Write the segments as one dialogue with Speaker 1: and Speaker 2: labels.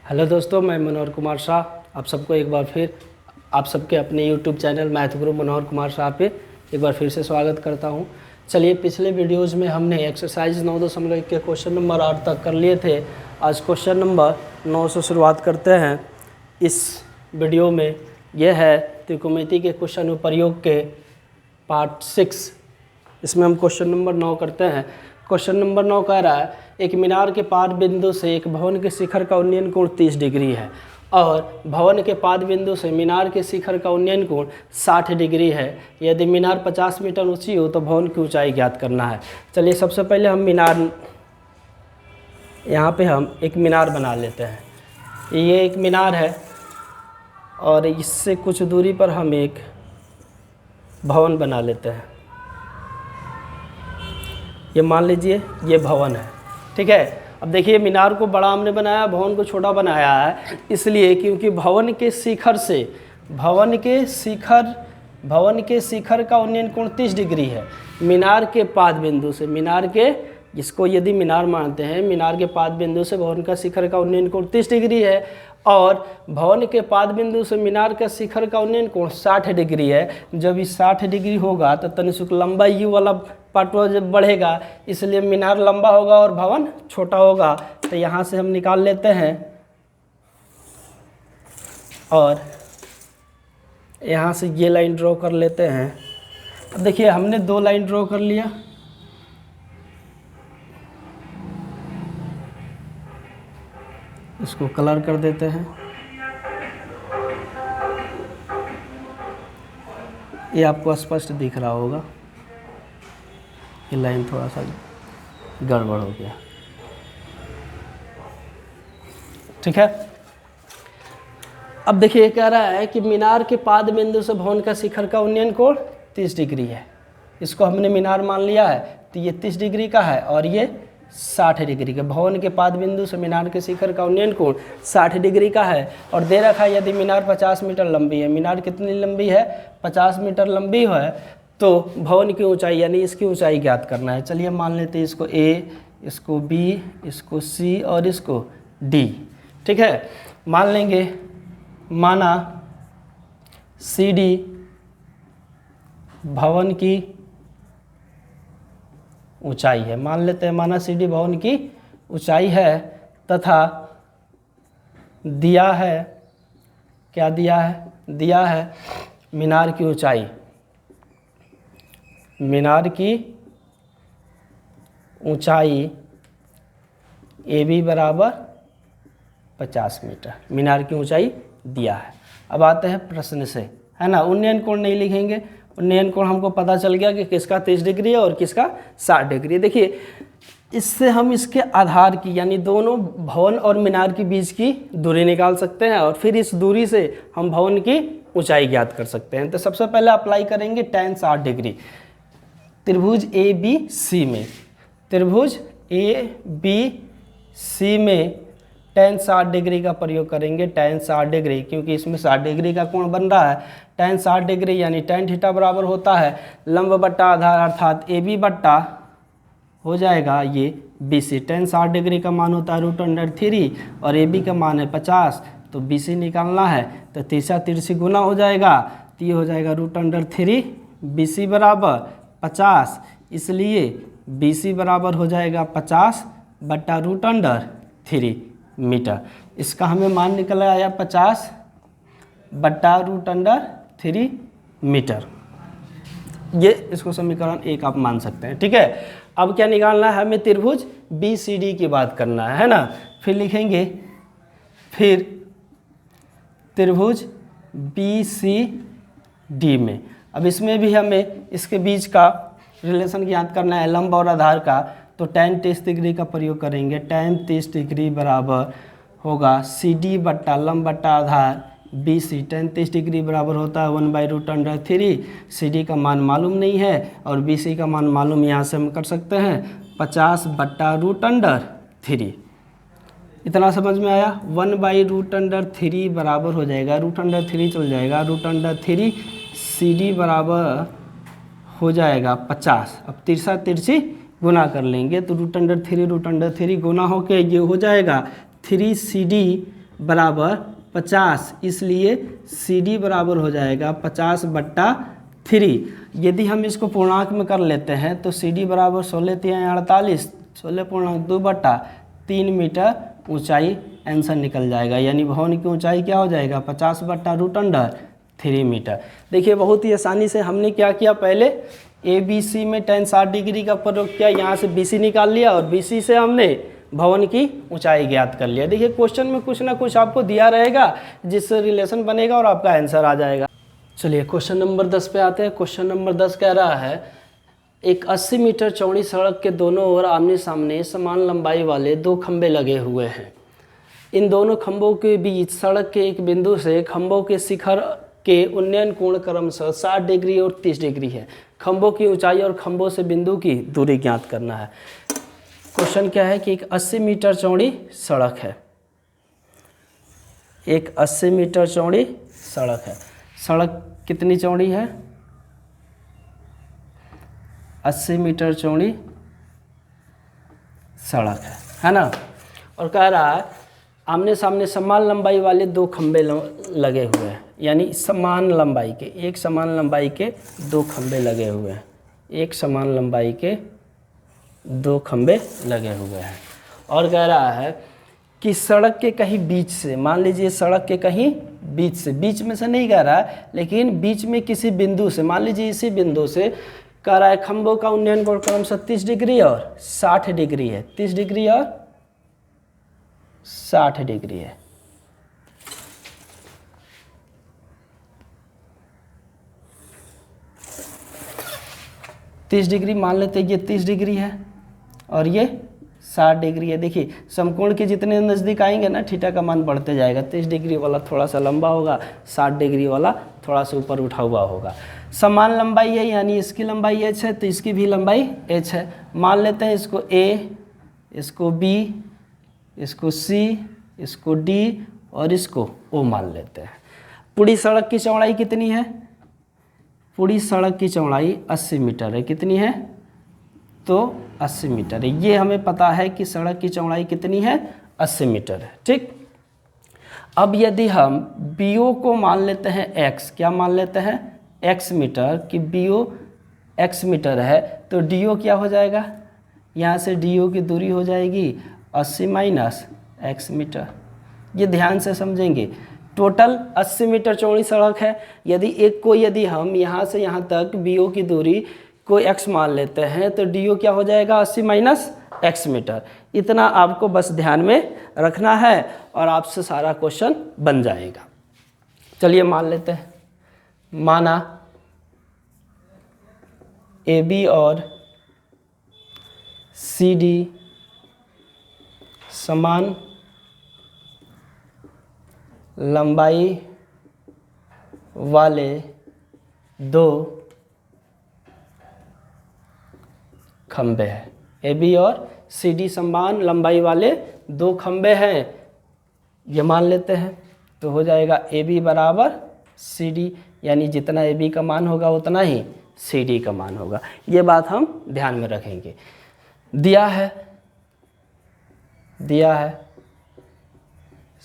Speaker 1: Hello दोस्तों, मैं मनोहर कुमार शाह आप सबको एक बार फिर आप सबके अपने यूट्यूब चैनल मैथ गुरु मनोहर कुमार शाह पे एक बार फिर से स्वागत करता हूं। चलिए, पिछले वीडियोज़ में हमने एक्सरसाइज 9.1 के क्वेश्चन नंबर 8 तक कर लिए थे। आज क्वेश्चन नंबर 9 से शुरुआत करते हैं। इस वीडियो में यह है त्रिकोणमिति के कुछ अनुप्रयोग के पार्ट 6। इसमें हम क्वेश्चन नंबर 9 करते हैं। क्वेश्चन नंबर 9 कह रहा है, एक मीनार के पाद बिंदु से एक भवन के शिखर का उन्नयन कोण 30 डिग्री है और भवन के पाद बिंदु से मीनार के शिखर का उन्नयन कोण 60 डिग्री है। यदि मीनार 50 मीटर ऊंची हो तो भवन की ऊंचाई ज्ञात करना है। चलिए, सबसे पहले हम यहाँ पे हम एक मीनार बना लेते हैं। ये एक मीनार है और इससे कुछ दूरी पर हम एक भवन बना लेते हैं। ये मान लीजिए ये भवन है, ठीक है। अब देखिए, मीनार को बड़ा हमने बनाया, भवन को छोटा बनाया है, इसलिए क्योंकि भवन के शिखर का उन्नयन कोण 30 डिग्री है। मीनार के पाद बिंदु से, इसको यदि मीनार मानते हैं, मीनार के पाद बिंदु से भवन का शिखर का उन्नयन कोण 30 डिग्री है और भवन के पाद बिंदु से मीनार का शिखर का उन्नयन कोण 60 डिग्री है। जब ये 60 डिग्री होगा तो तनिक लंबा यू वाला पार्ट जब बढ़ेगा, इसलिए मीनार लंबा होगा और भवन छोटा होगा। तो यहाँ से हम निकाल लेते हैं और यहाँ से ये लाइन ड्रॉ कर लेते हैं। अब देखिए, हमने 2 लाइन ड्रॉ कर लिया। इसको कलर कर देते हैं। ये आपको स्पष्ट दिख रहा होगा। ये लाइन थोड़ा सा गड़बड़ हो गया, ठीक है। अब देखिए, ये कह रहा है कि मीनार के पाद बिंदु से भवन का शिखर का उन्नयन कोण 30 डिग्री है। इसको हमने मीनार मान लिया है, तो ये 30 डिग्री का है और ये 60 डिग्री का। भवन के पाद बिंदु से मीनार के शिखर का उन्नयन कोण 60 डिग्री का है और दे रखा है यदि मीनार 50 मीटर लंबी है। मीनार कितनी लंबी है? 50 मीटर लंबी है, तो भवन की ऊंचाई यानी इसकी ऊंचाई ज्ञात करना है। चलिए, मान लेते हैं इसको A, इसको B, इसको C और इसको D, ठीक है। मान लेंगे, माना CD भवन की ऊंचाई है। मान लेते हैं माना CD भवन की ऊंचाई है तथा दिया है, क्या दिया है? दिया है मीनार की ऊंचाई। मीनार की ऊंचाई AB बराबर 50 मीटर। मीनार की ऊंचाई दिया है। अब आते हैं प्रश्न से, है ना। उन्नयन कोण नहीं लिखेंगे। उन्नयन कोण हमको पता चल गया कि किसका 30 डिग्री है और किसका 60 डिग्री। देखिए, इससे हम इसके आधार की यानी दोनों भवन और मीनार के बीच की दूरी निकाल सकते हैं और फिर इस दूरी से हम भवन की ऊंचाई ज्ञात कर सकते हैं। तो सबसे पहले अप्लाई करेंगे tan 60 डिग्री। त्रिभुज ABC में, त्रिभुज ABC में tan 60 डिग्री का प्रयोग करेंगे। tan 60 डिग्री, क्योंकि इसमें 60 डिग्री का कोण बन रहा है। tan 60 डिग्री यानी tan थीटा बराबर होता है लंब बट्टा आधार, अर्थात AB बट्टा हो जाएगा ये BC। tan 60 डिग्री का मान होता है √3 और AB का मान है 50, तो BC निकालना है तो तिरछा तिरछी गुना हो जाएगा, तो ये हो जाएगा √3 BC बराबर 50, इसलिए BC बराबर हो जाएगा 50 बट्टा √3 मीटर। इसका हमें मान निकल आया 50 बट्टा √3 मीटर। ये इसको समीकरण 1 आप मान सकते हैं, ठीक है। अब क्या निकालना है हमें? त्रिभुज BCD की बात करना है ना। फिर लिखेंगे, फिर त्रिभुज BCD में, अब इसमें भी हमें इसके बीच का रिलेशन ज्ञात करना है लंब और आधार का, तो tan 30 डिग्री का प्रयोग करेंगे। tan 30 डिग्री बराबर होगा CD बट्टा लंब बट्टा आधार BC। tan 30 डिग्री बराबर होता है 1/√3। CD का मान मालूम नहीं है और BC का मान मालूम, यहाँ से हम कर सकते हैं 50 बट्टा √3। इतना समझ में आया? 1/√3 बराबर हो जाएगा, √3 चल जाएगा, √3 CD बराबर हो जाएगा 50। अब तिरछा तिरछी गुना कर लेंगे तो √3 गुना होके ये हो जाएगा 3CD बराबर 50, इसलिए सी डी बराबर हो जाएगा 50/3। यदि हम इसको पूर्णांक में कर लेते हैं तो सी डी बराबर 16×3 = 48, 16.2/3 मीटर ऊंचाई आंसर निकल जाएगा। यानी भवन की ऊंचाई क्या हो जाएगा 50/√3 मीटर। देखिए बहुत ही आसानी से हमने क्या किया, पहले ए बी सी में tan 60 डिग्री का प्रयोग किया, यहाँ से बी सी निकाल लिया और बी सी से हमने भवन की ऊंचाई ज्ञात कर लिया। देखिए क्वेश्चन में कुछ ना कुछ आपको दिया रहेगा जिससे रिलेशन बनेगा और आपका आंसर आ जाएगा। चलिए क्वेश्चन नंबर 10 पे आते हैं। क्वेश्चन नंबर 10 कह रहा है एक 80 मीटर चौड़ी सड़क के दोनों ओर आमने सामने समान लंबाई वाले 2 खंभे लगे हुए हैं। इन दोनों खंभों के बीच सड़क के एक बिंदु से खंभों के शिखर के उन्नयन कोण क्रमशः 60 डिग्री और 30 डिग्री है। खंभों की ऊंचाई और खंभों से बिंदु की दूरी ज्ञात करना है। क्वेश्चन क्या है कि एक 80 मीटर चौड़ी सड़क है, एक 80 मीटर चौड़ी सड़क है। सड़क कितनी चौड़ी है 80 मीटर चौड़ी सड़क है ना। और कह रहा है आमने सामने समान लंबाई वाले 2 खंभे लगे हुए हैं, यानी समान लंबाई के, एक समान लंबाई के 2 खंभे लगे हुए हैं, एक समान लंबाई के 2 खंभे लगे हुए हैं। और कह रहा है कि सड़क के कहीं बीच से, मान लीजिए सड़क के कहीं बीच से, बीच में से नहीं कह रहा है लेकिन बीच में किसी बिंदु से, मान लीजिए इसी बिंदु से कह रहा है खंभों का उन्नयन कोण क्रमशः 30 डिग्री और 60 डिग्री है, 30 डिग्री और 60 डिग्री है। तीस डिग्री मान लेते हैं, ये 30 डिग्री है और ये 60 डिग्री है। देखिए समकोण के जितने नज़दीक आएंगे ना थीटा का मान बढ़ते जाएगा। 30 डिग्री वाला थोड़ा सा लंबा होगा, 60 डिग्री वाला थोड़ा सा ऊपर उठा हुआ होगा। समान लंबाई है यानी इसकी लंबाई h है तो इसकी भी लंबाई h है। मान लेते हैं इसको a, इसको b, इसको c, इसको d और इसको o मान लेते हैं। पूरी सड़क की चौड़ाई कितनी है, पूरी सड़क की चौड़ाई 80 मीटर है। कितनी है तो 80 मीटर है। ये हमें पता है कि सड़क की चौड़ाई कितनी है 80 मीटर है। ठीक, अब यदि हम BO को मान लेते हैं x, क्या मान लेते हैं x मीटर, कि BO x मीटर है तो DO क्या हो जाएगा, यहाँ से DO की दूरी हो जाएगी 80 माइनस x मीटर। ये ध्यान से समझेंगे। टोटल 80 मीटर चौड़ी सड़क है, यदि हम यहाँ से यहाँ तक BO की दूरी को x मान लेते हैं तो DO क्या हो जाएगा 80 माइनस x मीटर। इतना आपको बस ध्यान में रखना है और आपसे सारा क्वेश्चन बन जाएगा। चलिए मान लेते हैं, माना AB और CD समान लंबाई वाले 2 खंबे हैं। AB और CD समान लंबाई वाले 2 खंबे हैं, ये मान लेते हैं तो हो जाएगा AB बराबर CD, यानी जितना AB का मान होगा उतना ही CD का मान होगा। ये बात हम ध्यान में रखेंगे। दिया है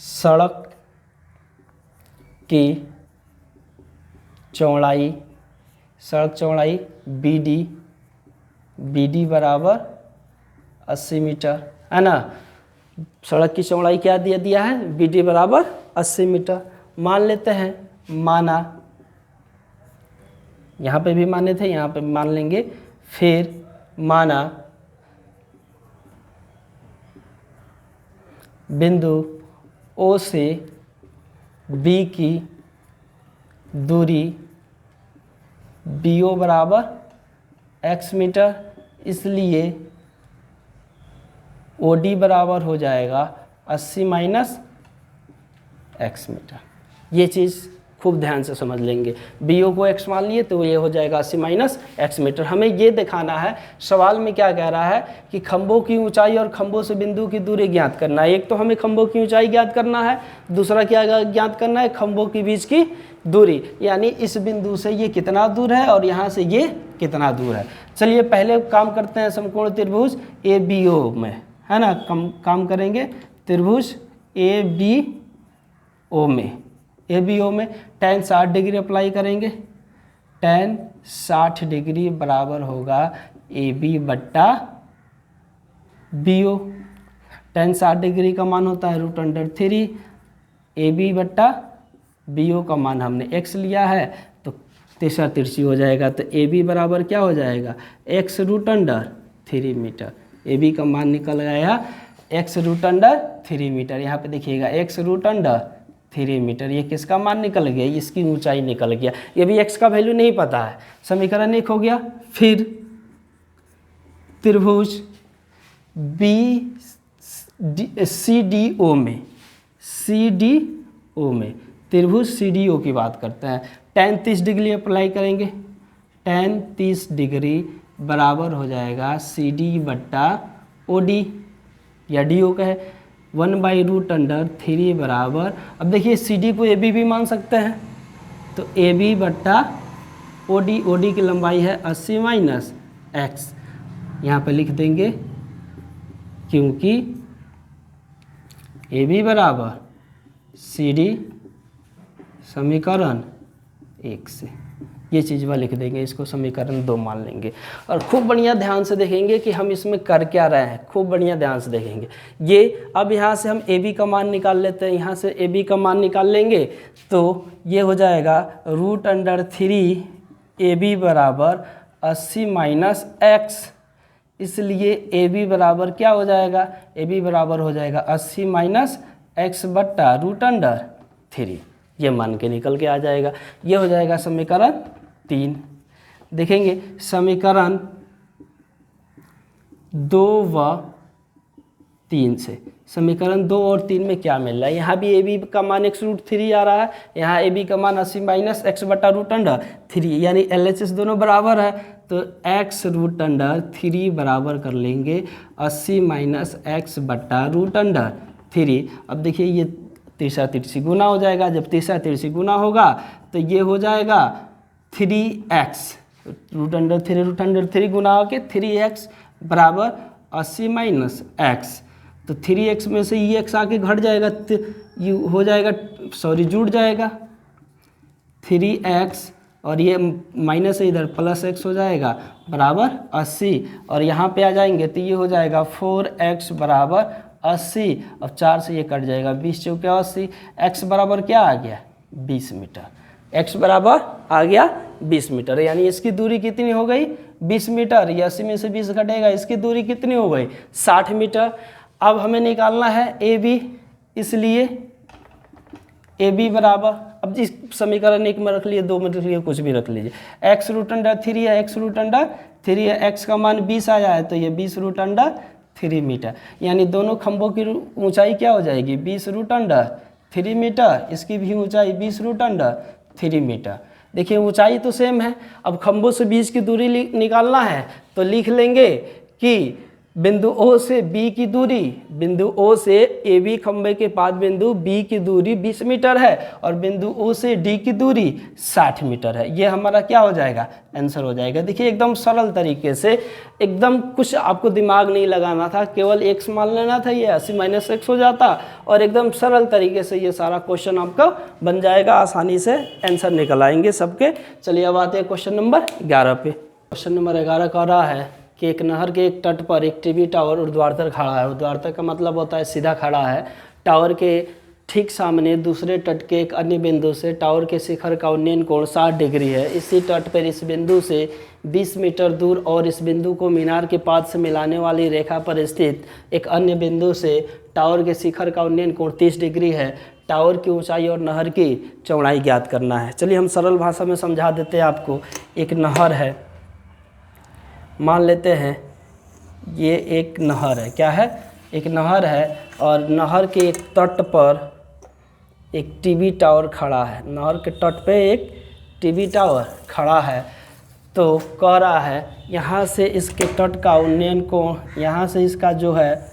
Speaker 1: सड़क की चौड़ाई, सड़क चौड़ाई BD बराबर 80 मीटर है ना। सड़क की चौड़ाई क्या दिया है BD बराबर 80 मीटर। मान लेते हैं, माना यहाँ पे भी माने थे, यहाँ पे मान लेंगे। फिर माना बिंदु O से B की दूरी BO बराबर x मीटर, इसलिए OD बराबर हो जाएगा 80 माइनस x मीटर। ये चीज़ खूब ध्यान से समझ लेंगे। BO को x मान लिए तो ये हो जाएगा 80 माइनस x मीटर। हमें ये दिखाना है सवाल में क्या कह रहा है कि खंभों की ऊंचाई और खंभों से बिंदु की दूरी ज्ञात करना है। एक तो हमें खंभों की ऊंचाई ज्ञात करना है, दूसरा क्या ज्ञात करना है खंभों के बीच की दूरी, यानी इस बिंदु से ये कितना दूर है और यहाँ से ये कितना दूर है। चलिए पहले काम करते हैं समकोण त्रिभुज ABO में, है ना। काम करेंगे त्रिभुज ABO ओ में, ए बी ओ में tan 60 डिग्री अप्लाई करेंगे, tan 60 डिग्री बराबर होगा ए बी बट्टा बी ओ। tan 60 डिग्री का मान होता है √3, ए बी बट्टा बी ओ का मान हमने x लिया है तो तीसरा तिरछी हो जाएगा, तो ए बी बराबर क्या हो जाएगा x√3 मीटर। ए बी का मान निकल गया x√3 मीटर। यहाँ पे देखिएगा x√3 मीटर, ये किसका मान निकल गया, इसकी ऊंचाई निकल गया। ये भी x का वैल्यू नहीं पता है, समीकरण 1 हो गया। फिर त्रिभुज CDO में त्रिभुज CDO की बात करते हैं। tan 30 डिग्री अप्लाई करेंगे, tan 30 डिग्री बराबर हो जाएगा CD बट्टा OD या DO का है 1/√3 बराबर। अब देखिए CD को AB भी मान सकते हैं, तो AB बट्टा OD की लंबाई है 80 माइनस x, यहाँ पे लिख देंगे क्योंकि AB बराबर CD समीकरण 1 से, ये चीज़ वह लिख देंगे, इसको समीकरण 2 मान लेंगे। और खूब बढ़िया ध्यान से देखेंगे कि हम इसमें कर क्या रहे हैं, खूब बढ़िया ध्यान से देखेंगे। ये अब यहाँ से हम AB का मान निकाल लेते हैं, यहाँ से AB का मान निकाल लेंगे तो ये हो जाएगा √3 AB बराबर 80 माइनस x, इसलिए AB बराबर क्या हो जाएगा, AB बराबर हो जाएगा 80 माइनस x बट्टा √3, ये मान के निकल के आ जाएगा। ये हो जाएगा समीकरण 3। देखेंगे समीकरण 2 व 3 से, समीकरण 2 और 3 में क्या मिल रहा है, यहाँ भी AB का मान x√3 आ रहा है, यहाँ AB का मान 80 माइनस x बटा √3, यानी LHS दोनों बराबर है, तो x√3 बराबर कर लेंगे 80 माइनस x बटा √3। अब देखिए ये तीसरा तिरछी गुना हो जाएगा, जब तीसरा तिरछी गुना होगा तो ये हो जाएगा 3x, √3 गुना होके 3x बराबर 80 माइनस x, तो 3x में से ये x आके घट जाएगा, तो ये हो जाएगा जुड़ जाएगा 3x और ये माइनस है इधर प्लस x हो जाएगा बराबर 80, और यहाँ पे आ जाएंगे तो ये हो जाएगा 4x बराबर 80, और 4 से ये कट जाएगा 20 चौके 80, x बराबर क्या आ गया 20 मीटर, x बराबर आ गया 20 मीटर, यानी इसकी दूरी कितनी हो गई 20 मीटर। ये 80 में से 20 घटेगा, इसकी दूरी कितनी हो गई 60 मीटर। अब हमें निकालना है AB, इसलिए AB बराबर, अब इस समीकरण 1 में रख लिए, 2 में रख लिए, कुछ भी रख लीजिए, x√3 है, x√3 है, x का मान 20 आया है तो ये 20√3 मीटर, यानी दोनों खंभों की ऊंचाई क्या हो जाएगी 20√3 मीटर, इसकी भी ऊंचाई 20√3 मीटर। देखिए ऊंचाई तो सेम है, अब खंभों से 20 की दूरी निकालना है तो लिख लेंगे कि बिंदु O से B की दूरी, बिंदु O से AB खंभे के पास बिंदु B की दूरी 20 मीटर है और बिंदु O से D की दूरी 60 मीटर है। ये हमारा क्या हो जाएगा आंसर हो जाएगा। देखिए एकदम सरल तरीके से, एकदम कुछ आपको दिमाग नहीं लगाना था, केवल x मान लेना था, ये 80 माइनस x हो जाता और एकदम सरल तरीके से ये सारा क्वेश्चन आपका बन जाएगा, आसानी से आंसर निकल आएंगे सबके। चलिए अब आते हैं क्वेश्चन नंबर 11 पे। क्वेश्चन नंबर 11 कह रहा है कि एक नहर के एक तट पर एक टीवी टावर ऊर्ध्वाधर खड़ा है। ऊर्ध्वाधर का मतलब होता है सीधा खड़ा है। टावर के ठीक सामने दूसरे तट के एक अन्य बिंदु से टावर के शिखर का उन्नयन कोण 60 डिग्री है। इसी तट पर इस बिंदु से 20 मीटर दूर और इस बिंदु को मीनार के पाद से मिलाने वाली रेखा पर स्थित एक अन्य बिंदु से टावर के शिखर का उन्नयन कोण 30 डिग्री है। टावर की ऊंचाई और नहर की चौड़ाई ज्ञात करना है। चलिए हम सरल भाषा में समझा देते हैं आपको। एक नहर है, मान लेते हैं ये एक नहर है। क्या है? एक नहर है और नहर के एक तट पर एक टीवी टावर खड़ा है। नहर के तट पे एक टीवी टावर खड़ा है। तो कह रहा है यहाँ से इसके तट का उन्नयन कोण, यहाँ से इसका जो है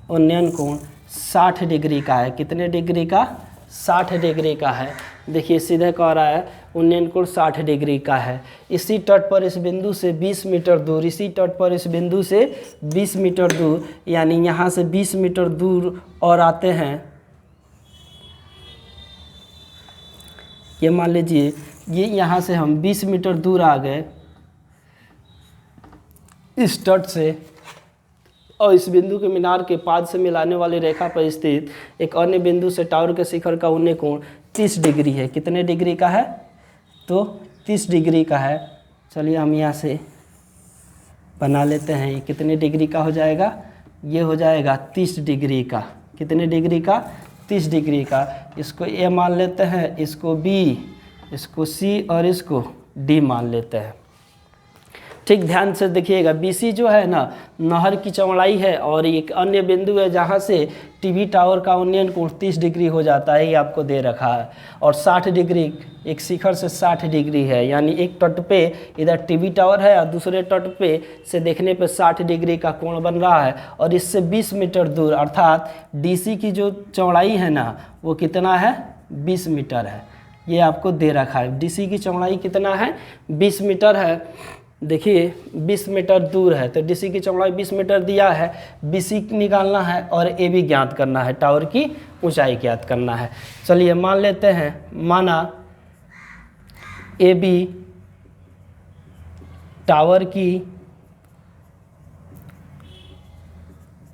Speaker 1: उन्नयन कोण 60 डिग्री का है। कितने डिग्री का? 60 डिग्री का है। देखिए सीधे कह रहा है उन्नयन कोण 60 डिग्री का है। इसी तट पर इस बिंदु से 20 मीटर दूर, इसी तट पर इस बिंदु से 20 मीटर दूर, यानी यहाँ से 20 मीटर दूर और आते हैं ये मान लीजिए ये यहाँ से हम 20 मीटर दूर आ गए इस तट से, और इस बिंदु के मीनार के पाद से मिलाने वाली रेखा पर स्थित एक अन्य बिंदु से टावर के शिखर का उन्नय कोण 30 डिग्री है। कितने डिग्री का है? तो 30 डिग्री का है। चलिए हम यहाँ से बना लेते हैं। ये कितने डिग्री का हो जाएगा? ये हो जाएगा 30 डिग्री का। कितने डिग्री का? 30 डिग्री का। इसको ए मान लेते हैं, इसको बी, इसको सी और इसको डी मान लेते हैं। ठीक, ध्यान से देखिएगा, BC जो है ना नहर की चौड़ाई है और एक अन्य बिंदु है जहाँ से टीवी टावर का उन्नयन कोण 30 डिग्री हो जाता है, ये आपको दे रखा है। और 60 डिग्री, एक शिखर से 60 डिग्री है, यानी एक तट पे इधर टीवी टावर है और दूसरे तट पे से देखने पे 60 डिग्री का कोण बन रहा है। और इससे 20 मीटर दूर अर्थात DC की जो चौड़ाई है ना वो कितना है? 20 मीटर है। ये आपको दे रखा है। DC की चौड़ाई कितना है? 20 मीटर है। देखिए 20 मीटर दूर है तो DC की चौड़ाई 20 मीटर दिया है, BC निकालना है और AB ज्ञात करना है, टावर की ऊंचाई ज्ञात करना है। चलिए मान लेते हैं, माना AB टावर की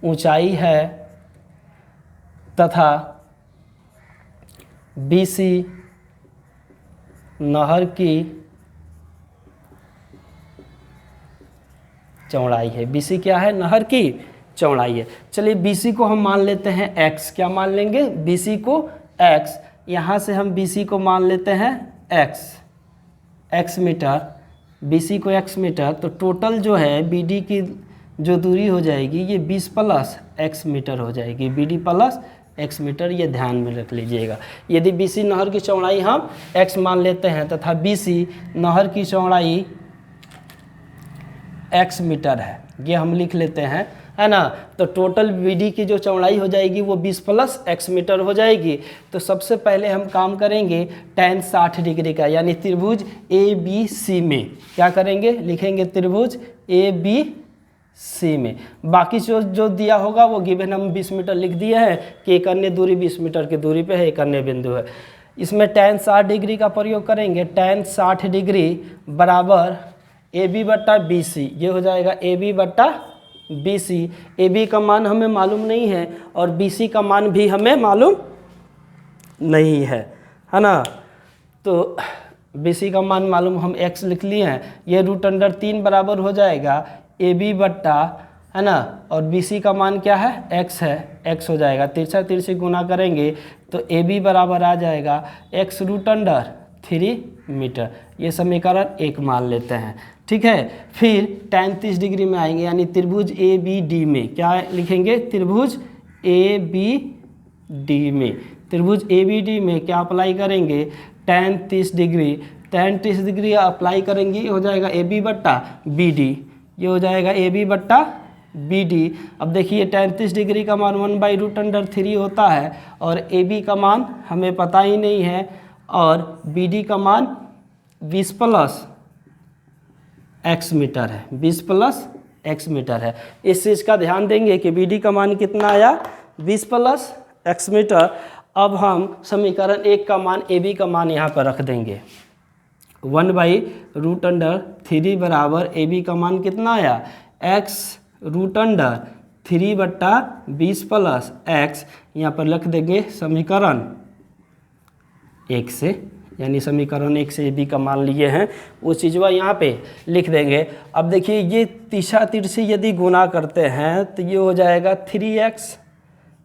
Speaker 1: ऊंचाई है तथा BC नहर की चौड़ाई है। BC क्या है? नहर की चौड़ाई है। चलिए BC को हम मान लेते हैं x। क्या मान लेंगे? BC को x। यहाँ से हम BC को मान लेते हैं x मीटर, BC को x मीटर। तो टोटल जो है BD की जो दूरी हो जाएगी ये 20 प्लस x मीटर हो जाएगी, BD प्लस x मीटर। ये ध्यान में रख लीजिएगा। यदि BC नहर की चौड़ाई हम x मान लेते हैं तथा BC नहर की चौड़ाई x मीटर है, ये हम लिख लेते हैं, है ना। तो टोटल BD की जो चौड़ाई हो जाएगी वो 20 प्लस x मीटर हो जाएगी। तो सबसे पहले हम काम करेंगे tan 60 डिग्री का, यानी त्रिभुज ABC में क्या करेंगे? लिखेंगे त्रिभुज ABC में। बाकी जो दिया होगा वो गिवन हम 20 मीटर लिख दिए हैं कि एक अन्य दूरी 20 मीटर की दूरी पे है, एक अन्य बिंदु है। इसमें tan 60 डिग्री का प्रयोग करेंगे। tan 60 डिग्री बराबर AB बट्टा BC, ये हो जाएगा AB बट्टा BC। AB का मान हमें मालूम नहीं है और BC का मान भी हमें मालूम नहीं है ना। तो BC का मान मालूम, हम x लिख लिए हैं। ये √3 बराबर हो जाएगा AB बट्टा, है ना, और BC का मान क्या है? x है, x हो जाएगा। तिरछा तिरछी गुना करेंगे तो AB बराबर आ जाएगा x √3 मीटर। ये समीकरण 1 मान लेते हैं। ठीक है, फिर tan 30 डिग्री में आएंगे, यानी त्रिभुज ABD में क्या लिखेंगे? त्रिभुज ABD में, त्रिभुज ABD में क्या अप्लाई करेंगे? tan 30 degree, tan 30 degree apply करेंगे, ये हो जाएगा AB बट्टा BD, ये हो जाएगा AB बट्टा BD। अब देखिए tan 30 डिग्री का मान 1/√3 होता है और AB का मान हमें पता ही नहीं है और BD का मान 20 प्लस x मीटर है, 20 प्लस x मीटर है। इस चीज़ का ध्यान देंगे कि BD का मान कितना आया? 20 प्लस x मीटर। अब हम समीकरण 1 का मान AB का मान यहाँ पर रख देंगे। 1/√3 बराबर AB का मान कितना आया? x √3 बट्टा 20 प्लस x, यहाँ पर रख देंगे समीकरण 1 से, यानी समीकरण 1 से AB का मान लिए हैं वो चीज़वा यहाँ पे लिख देंगे। अब देखिए ये तिरछा तिरछी यदि गुना करते हैं तो ये हो जाएगा 3x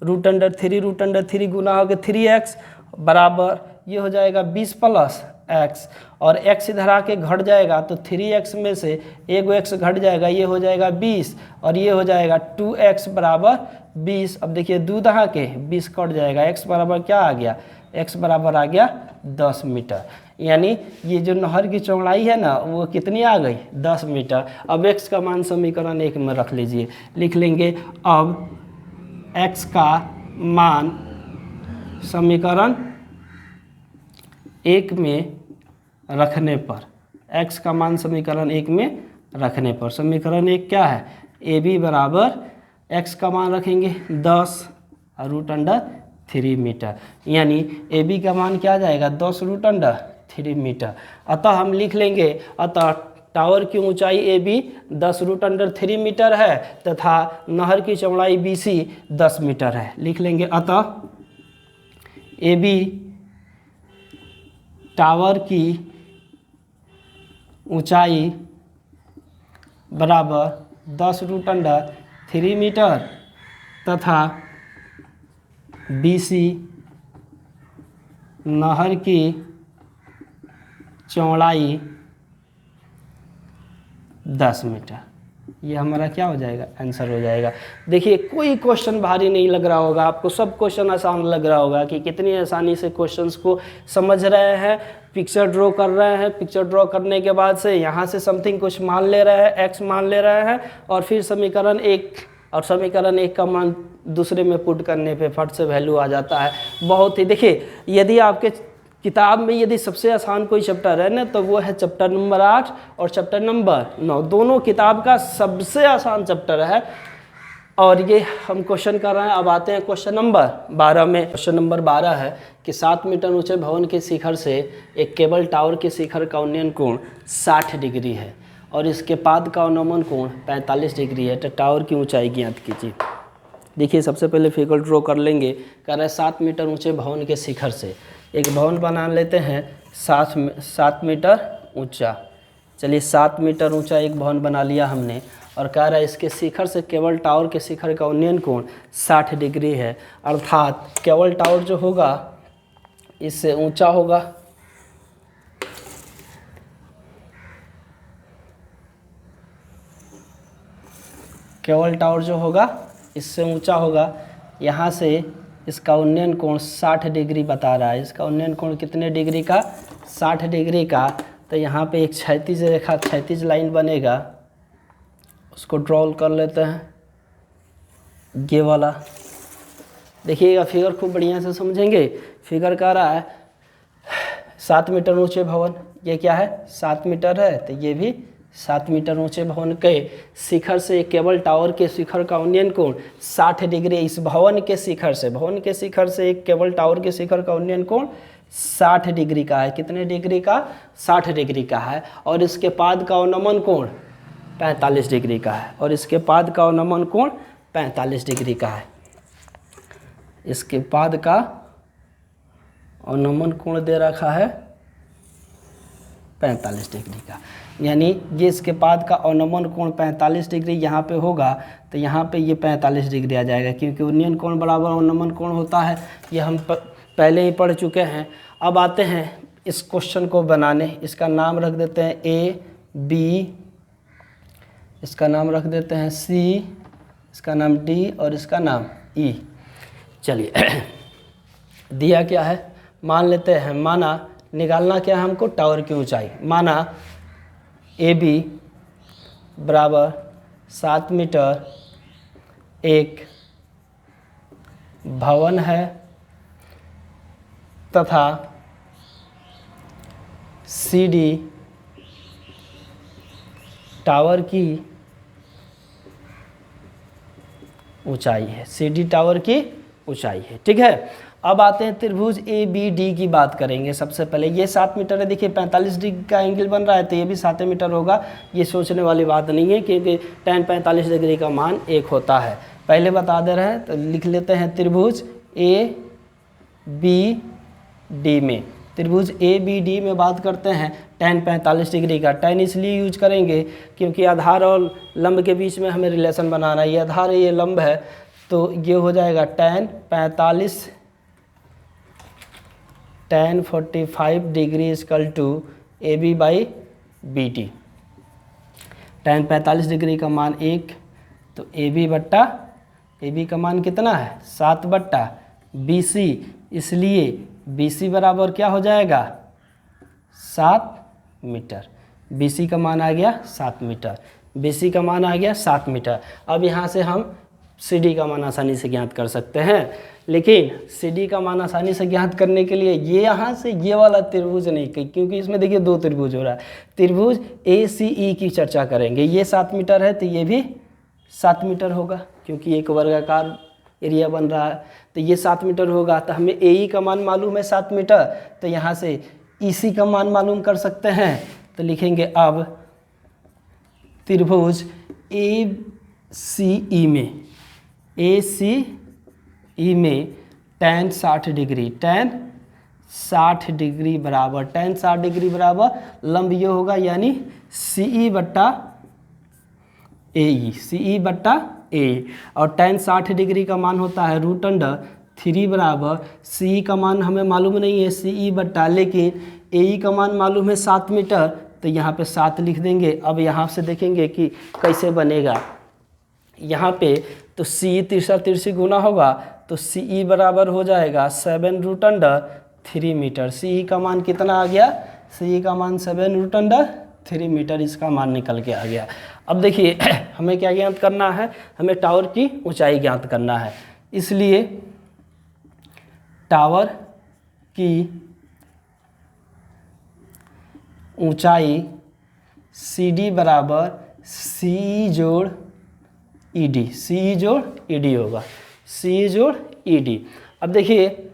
Speaker 1: √3 गुना हो गया 3x बराबर ये हो जाएगा 20 प्लस x, और x इधर आके घट जाएगा तो 3x में से एक x घट जाएगा, ये हो जाएगा 20 और ये हो जाएगा 2x बराबर 20। अब देखिए दूध आ के 20 कट जाएगा, x बराबर क्या आ गया? x बराबर आ गया 10 मीटर। यानी ये जो नहर की चौड़ाई है ना वो कितनी आ गई? 10 मीटर। अब x का मान समीकरण 1 में रख लीजिए, लिख लेंगे। अब x का मान समीकरण 1 में रखने पर, x का मान समीकरण 1 में रखने पर, समीकरण 1 क्या है? AB बराबर x का मान रखेंगे 10 √3 3 मीटर, यानी ए बी का मान क्या आ जाएगा 10√3 मीटर। अतः हम लिख लेंगे, अतः टावर की ऊंचाई ए बी 10√3 मीटर है तथा नहर की चौड़ाई बी सी 10 मीटर है। लिख लेंगे, अतः ए बी टावर की ऊंचाई बराबर 10√3 मीटर तथा बी सी नहर की चौड़ाई 10 मीटर। ये हमारा क्या हो जाएगा, आंसर हो जाएगा। देखिए कोई क्वेश्चन भारी नहीं लग रहा होगा आपको, सब क्वेश्चन आसान लग रहा होगा कि कितनी आसानी से क्वेश्चंस को समझ रहे हैं। पिक्चर ड्रॉ कर रहे हैं, पिक्चर ड्रॉ करने के बाद से यहाँ से समथिंग कुछ मान ले रहे हैं, एक्स मान ले रहे हैं और फिर समीकरण 1 और समीकरण 1 का मान दूसरे में पुट करने पे फट से वैल्यू आ जाता है। बहुत ही, देखिए यदि आपके किताब में यदि सबसे आसान कोई चैप्टर है ना तो वो है चैप्टर नंबर 8 और चैप्टर नंबर 9, दोनों किताब का सबसे आसान चैप्टर है। और ये हम क्वेश्चन कर रहे हैं। अब आते हैं क्वेश्चन नंबर 12 में। क्वेश्चन नंबर 12 है कि 7 मीटर ऊंचे भवन के शिखर से एक केबल टावर के शिखर का उन्नयन कोण 60 डिग्री है और इसके पाद का अवनमन कोण 45 डिग्री है, तो टावर की ऊंचाई ज्ञात कीजिए। देखिए सबसे पहले फिगर ड्रॉ कर लेंगे। कह रहा है 7 मीटर ऊंचे भवन के शिखर से एक भवन बना लेते हैं 7 मीटर ऊंचा। चलिए 7 मीटर ऊंचा एक भवन बना लिया हमने और कह रहा है इसके शिखर से केबल टावर के शिखर का उन्नयन कोण 60 डिग्री है, अर्थात केबल टावर जो होगा इससे ऊंचा होगा। केबल टावर जो होगा इससे ऊंचा होगा। यहाँ से इसका उन्नयन कोण 60 डिग्री बता रहा है। इसका उन्नयन कोण कितने डिग्री का, 60 डिग्री का। तो यहाँ पे एक क्षैतिज रेखा, क्षैतिज लाइन बनेगा, उसको ड्रॉ कर लेते हैं, ये वाला। देखिएगा फिगर खूब बढ़िया से समझेंगे। फिगर कह रहा है 7 मीटर ऊंचे भवन, ये क्या है 7 मीटर है, तो ये भी 7 मीटर ऊंचे भवन के शिखर से केबल टावर के शिखर का उन्नयन कोण 60 डिग्री। इस भवन के शिखर से एक केबल टावर के शिखर का उन्नयन कोण 60 डिग्री का है। कितने डिग्री का, 60 डिग्री का है। और इसके पाद का अवनमन कोण 45 डिग्री का है। और इसके पाद का अवनमन कोण 45 डिग्री का है। इसके पाद का अवनमन कोण दे रखा है 45 डिग्री का, यानी ये इसके पाद का अवनमन कोण 45 डिग्री यहाँ पे होगा, तो यहाँ पे ये 45 डिग्री आ जाएगा, क्योंकि उन्नयन कोण बराबर अवनमन कोण होता है। ये हम पहले ही पढ़ चुके हैं। अब आते हैं इस क्वेश्चन को बनाने। इसका नाम रख देते हैं ए बी, इसका नाम रख देते हैं सी, इसका नाम डी और इसका नाम ई। चलिए दिया क्या है, मान लेते हैं, माना निकालना क्या है हमको, टावर की ऊंचाई। माना ए बी बराबर 7 मीटर एक भवन है तथा सी डी टावर की ऊंचाई है, सी डी टावर की ऊंचाई है। ठीक है। अब आते हैं त्रिभुज ए बी डी की बात करेंगे। सबसे पहले ये 7 मीटर है, देखिए 45 डिग्री का एंगल बन रहा है, तो ये भी 7 मीटर होगा। ये सोचने वाली बात नहीं है, क्योंकि tan 45 डिग्री का मान 1 होता है। पहले बता दे रहे हैं, तो लिख लेते हैं त्रिभुज ए बी डी में। त्रिभुज ए बी डी में बात करते हैं tan 45 डिग्री का। tan इसलिए यूज करेंगे क्योंकि आधार और लंब के बीच में हमें रिलेशन बनाना है। ये आधार है, ये लंब है, तो ये हो जाएगा tan 45 degree equal to A B by B T. tan 45 degree का मान 1, तो ए बी बट्टा, ए बी का मान कितना है 7 बट्टा बी सी, इसलिए बी सी बराबर क्या हो जाएगा 7 मीटर। बी सी का मान आ गया 7 मीटर, बी सी का मान आ गया 7 मीटर। अब यहाँ से हम सी डी का मान आसानी से ज्ञात कर सकते हैं, लेकिन सी डी का मान आसानी से ज्ञात करने के लिए ये यहाँ से ये वाला त्रिभुज नहीं, क्योंकि इसमें देखिए 2 त्रिभुज हो रहा है। त्रिभुज ए सी ई की चर्चा करेंगे। ये 7 मीटर है, तो ये भी 7 मीटर होगा, क्योंकि एक वर्गाकार एरिया बन रहा है। तो ये 7 मीटर होगा। तो हमें AE का मान मालूम है 7 मीटर, तो यहाँ से EC का मान मालूम कर सकते हैं। तो लिखेंगे अब त्रिभुज ACE में tan 60 डिग्री, tan 60 डिग्री बराबर, tan 60 डिग्री बराबर लंब ये होगा यानी CE बट्टा AE, CE बट्टा AE। और tan 60 डिग्री का मान होता है √3 बराबर CE का मान हमें मालूम नहीं है CE बट्टा, लेकिन AE का मान मालूम है 7 मीटर, तो यहाँ पे 7 लिख देंगे। अब यहाँ से देखेंगे कि कैसे बनेगा। यहाँ पे तो CE तिरछा गुना होगा तो CE बराबर हो जाएगा 7√3 मीटर। CE का मान कितना आ गया, CE का मान 7√3 मीटर इसका मान निकल के आ गया। अब देखिए हमें क्या ज्ञात करना है, हमें टावर की ऊंचाई ज्ञात करना है। इसलिए टावर की ऊंचाई CD बराबर CE जोड़ ED, CE जोड़ ED होगा, CE जोड़ ED। अब देखिए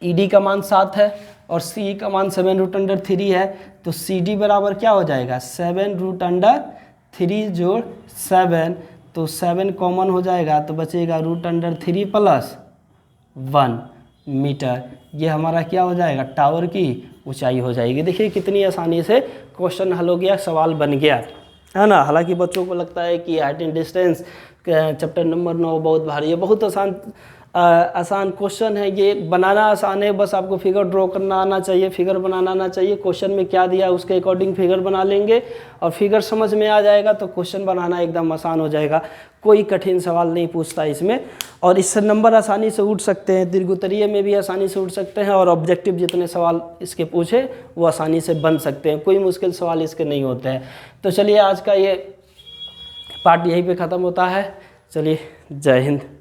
Speaker 1: ED का मान 7 है और CE का मान 7√3 है, तो CD बराबर क्या हो जाएगा 7√3 जोड़ 7, तो 7 कॉमन हो जाएगा तो बचेगा √3 प्लस 1 मीटर। ये हमारा क्या हो जाएगा, टावर की ऊंचाई हो जाएगी। देखिए कितनी आसानी से क्वेश्चन हल हो गया, सवाल बन गया है ना। हालांकि बच्चों को लगता है कि height and distance chapter number 9 बहुत भारी है, बहुत आसान क्वेश्चन है। ये बनाना आसान है, बस आपको फिगर ड्रॉ करना आना चाहिए, फिगर बनाना आना चाहिए। क्वेश्चन में क्या दिया है उसके अकॉर्डिंग फिगर बना लेंगे और फिगर समझ में आ जाएगा तो क्वेश्चन बनाना एकदम आसान हो जाएगा। कोई कठिन सवाल नहीं पूछता इसमें, और इससे नंबर आसानी से उठ सकते हैं, दीर्घोत्तरीय में भी आसानी से उठ सकते हैं, और ऑब्जेक्टिव जितने सवाल इसके पूछे वो आसानी से बन सकते हैं। कोई मुश्किल सवाल इसके नहीं होते हैं। तो चलिए आज का ये पार्ट यहीं पे ख़त्म होता है। चलिए जय हिंद।